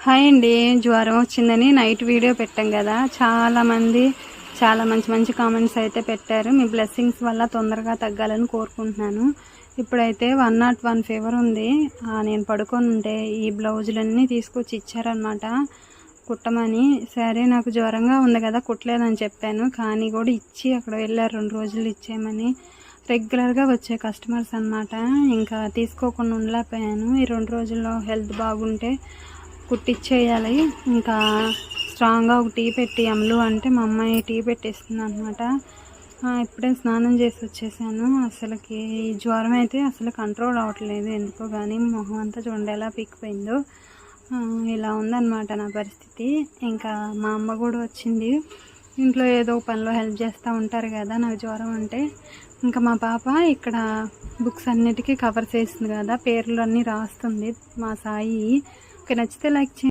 Hi అండి. జ్వరం వచ్చిందని నైట్ వీడియో పెట్టాం కదా, చాలా మంచి మంచి కామెంట్స్ అయితే పెట్టారు. మీ బ్లెస్సింగ్స్ వల్ల తొందరగా తగ్గాలని కోరుకుంటున్నాను. ఇప్పుడైతే 101 ఫీవర్ ఉంది. నేను పడుకొని ఉంటే ఈ బ్లౌజులన్నీ తీసుకొచ్చి ఇచ్చారనమాట కుట్టమని. సరే నాకు జ్వరంగా ఉంది కదా కుట్టలేదని చెప్పాను, కానీ కూడా ఇచ్చి అక్కడ వెళ్ళారు 2 రోజులు ఇచ్చేయమని. రెగ్యులర్గా వచ్చే కస్టమర్స్ అనమాట. ఇంకా తీసుకోకుండా ఉండలేకపోయాను. ఈ 2 రోజుల్లో హెల్త్ బాగుంటే కుట్టిచ్చేయాలి. ఇంకా స్ట్రాంగ్గా ఒక టీ పెట్టి అమ్ములు అంటే మా అమ్మాయి టీ పెట్టేస్తుంది అనమాట. ఇప్పుడే స్నానం చేసి వచ్చేసాను. అసలుకి ఈ జ్వరం అయితే అసలు కంట్రోల్ అవ్వట్లేదు ఎందుకో కానీ. మొహం అంతా చూడండి ఎలా పీకిపోయిందో. ఇలా ఉందన్నమాట నా పరిస్థితి. ఇంకా మా అమ్మ కూడా వచ్చింది. ఇంట్లో ఏదో పనిలో హెల్ప్ చేస్తూ ఉంటారు కదా నాకు జ్వరం అంటే. ఇంకా మా పాప ఇక్కడ బుక్స్ అన్నిటికీ కవర్ చేస్తుంది కదా, పేర్లు అన్నీ రాస్తుంది మా సాయి. ఓకే, నచ్చితే లైక్ చేయండి.